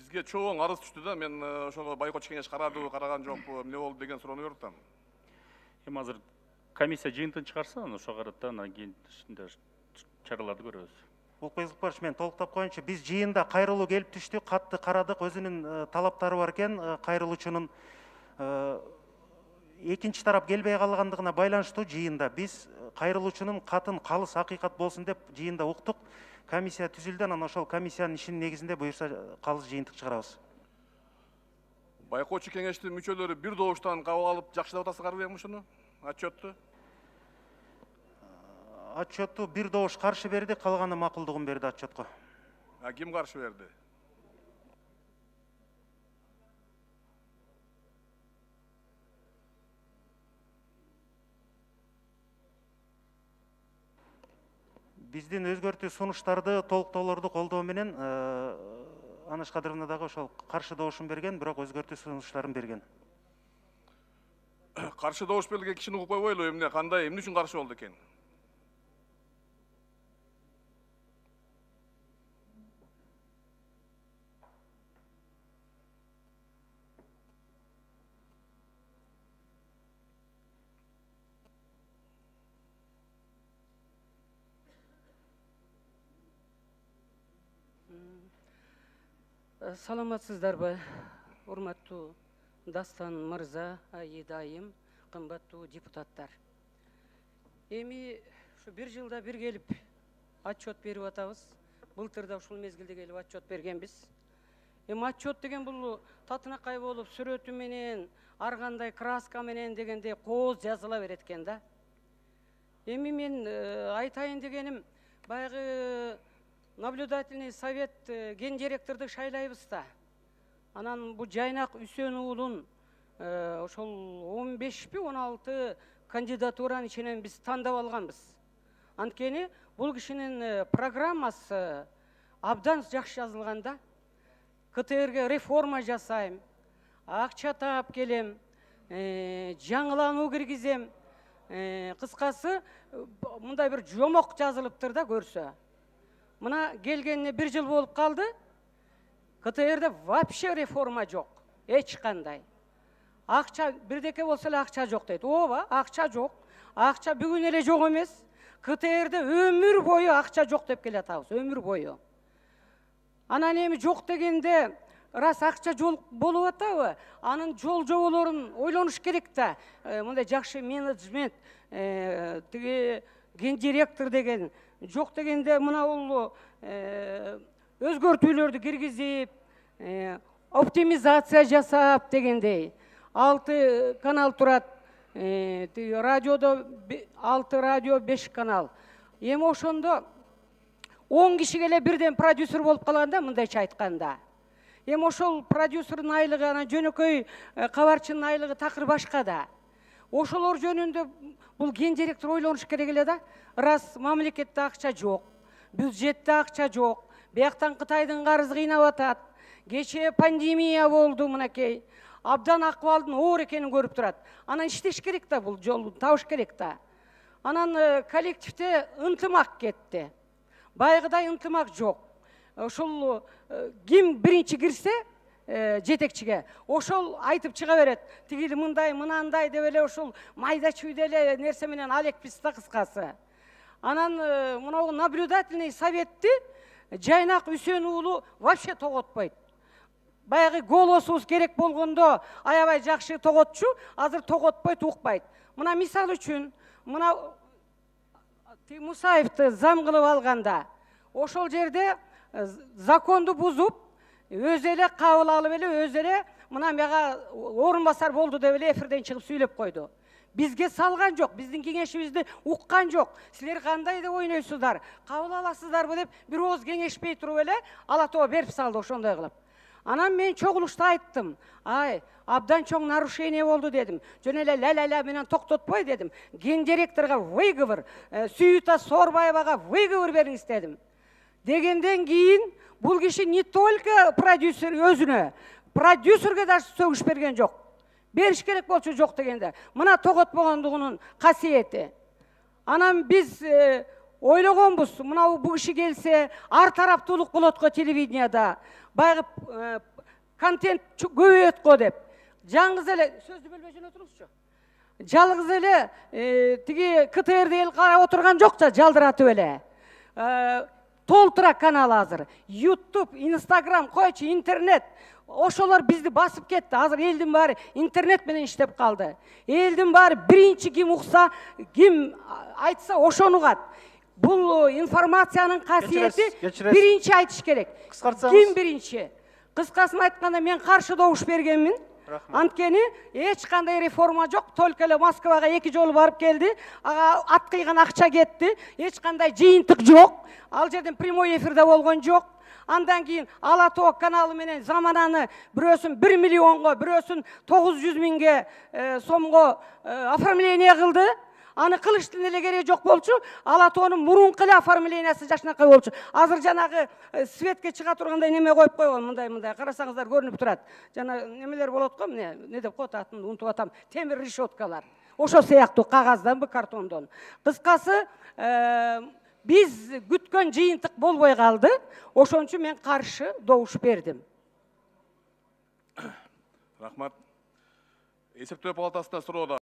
Бизге чоң арыз түштү да, мен ошого байкоочу кеңеш карадыбы, караган жокпу, эмне болду деген суроону берип атам. Эми азыр комиссия жыйынтыгын чыгарса, ошого карата анан кийин чараларды көрөбүз. Улукбек, мен толуктап коеюнчу, биз жыйында кайрылуу келип түштү, катты карадык, өзүнүн талаптары бар экен, кайрылуучунун экинчи тарап келбей калгандыгына байланыштуу жыйында биз кайрылуучунун катын калыс акыйкат болсун деп жыйында уктук. Комиссия түзүлдү, анан ошол комиссиянын ишинин негизинде буюрса калыс жыйынтык чыгарабыз. Байкоочу кеңештин мүчөлөрү бир добуштан кабыл алып жакшылап атасыңарбы эми ушуну? Отчетту? Отчетту бир добуш каршы берди, калганы макулдугун берди отчетко. Ким каршы берди? Биздин өзгөртүү сунуштарды толуктоолорду колдоо менен Анаш Кадыровна дагы ошол каршы добушун берген, бирок өзгөртүү сунуштарын берген. Каршы добуш берилген кишини угуп койбойлу, эмне кандай, эмне үчүн каршы болду экен? Саламатсыздарбы, урматтуу Дастан мырза, Аида айым, кымбаттуу депутаттар. Эми ушу бир жылда бир келип отчет берип атабыз. Былтырда ушул мезгилде келип отчет бергенбиз. Эми отчет деген бул татынакай болуп, сүрөтү менен, ар кандай краска менен дегенде кооз жазыла берет экен да. Эми мен айтайын дегеним, баягы наблюдательный совет ген директорду шайлайбыз да. Анан бу Жайнак Үсөн уулун ошол 15-16 кандидатуранын ичинен биз тандап алганбыз. Анткени бул кишинин программасы абдан жакшы жазылган да. КТРге реформа жасайм, акча таап келем, жаңылануу киргизем. Кыскасы мындай бир жомок жазылыптыр да көрсө. Мына келгенине бир жыл болуп калды. КТРде вообще реформа жок. Эч кандай. Акча бирдеке болсо эле акча жок дейт. Ооба, акча жок. Акча бүгүн эле жок эмес. КТРде өмүр бою акча жок деп келатабыз, өмүр бою. Анан эми жок дегенде рас акча жол болуп атабы? Анын жол жоболорун ойлонуш керек да. Мындай жакшы менеджмент, тиги ген директор деген жок дегенде мына бул өзгөртүүлөрдү киргизип, оптимизация жасап дегендей. 6 канал турат, радиодо 6 радио 5 канал. Эми ошондо 10 кишиге эле бирден продюсер болуп калганда, мындайча айтканда. Эми ошол продюсердин айлыгы, анан жөнөкөй кабарчынын айлыгы такыр башка да. Ошолор жөнүндө бул ген директор ойлонуш керек эле да. Раз мамлекетте акча жок, бюджетте акча жок, бияктан Кытайдын карызы кыйнап атат. Кечээ пандемия болду мынакей. Абдан акыбалдын оор экенин көрүп турат. Анан иштеш керек да, бул жолду табыш керек да. Анан коллективде ынтымак кетти. Байгыдай ынтымак жок. Ошол ким биринчи кирсе жетекчиге, ошол айтып чыга берет. Тигили мындай, мынандай деп эле ошол майда чүйдө эле нерсе менен алекпиз да кыскасы. Анан мына наблюдательный советти Жайнак Үсөн уулу вообще тоготпойт. Баягы голосубуз керек болгондо аябай жакшы тоготчу, азыр тоготпойт, укпайт. Мына мисал үчүн, мына Мусаевди зам кылып алганда, ошол жерде законду бузуп, өзү эле кабыл алып эле, өзү эле мына мага орун басар болду деп эле эфирден чыгып сүйлөп койду. Бизге салган жок, биздин кеңешибизди уккан жок. Силер кандай деп ойнойсуздар, кабыл аласыздарбы деп бир ооз кеңешпей туруп эле ала тоо берип салды ошондой кылып. Анан мен чогулушта айттым. Ай, абдан чоң нарушение болду дедим. Жөн эле ла-ла-ла менен токтотпой дедим. Ген директорго выговор, Сүйүта Сорбаевага выговор бериңиз дедим. Дегенден кийин бул киши не только продюсер өзүнө, продюсерге даже сөгүш берген жок. Бериш керек болчу жок дегенде. Мына тоготпогондугунун касиети. Анан биз ойлогонбуз, мына бул киши келсе ар тараптуулук болот го телевиденияда. Баягы контент көбейет го деп. Жаңғыз эле сөздү бөлбөй жөн отуруңузчу. Жалгыз эле тиги КТРди эл карап отурган жок да, жалдыратып эле. Толтура канал азыр. YouTube, Instagram, койчу интернет. Ошолор бизди басып кетти. Азыр элдин баары интернет менен иштеп калды. Элдин баары биринчи ким укса, ким айтса ошону угат. Бул информациянын касиети биринчи айтыш керек. Ким биринчи? Кыскасын айтканда мен каршы добуш бергенмин. Анткени эч кандай реформа жок, только эле Москвага 2 жолу барып келди. Ага ат кыйган акча кетти. Эч кандай жыйынтык жок. Ал жерден прямой эфирде болгон жок. Андан кийин Ала Тоо каналы менен замананы бирөөсүн 1 миллионго, бирөөсүн 900 миңге сомго оформление кылды. Аны кылыштын эле кереги жок болчу. Ала Тоонун мурунку эле оформлениясы жашынакай болчу. Азыр жанагы светке чыга тургандай неме коюп койгон, мындай карасаңыздар көрүнүп турат. Жана немелер болот го, эмне деп коет атын унутуп атам. Темир решеткалар. Ошо сыяктуу кагаздан, картондон. Кыскасы, биз күткөн жыйынтык болбой калды. Ошон үчүн мен каршы добуш бердим. Рахмат. Эсептөө палатасына суроо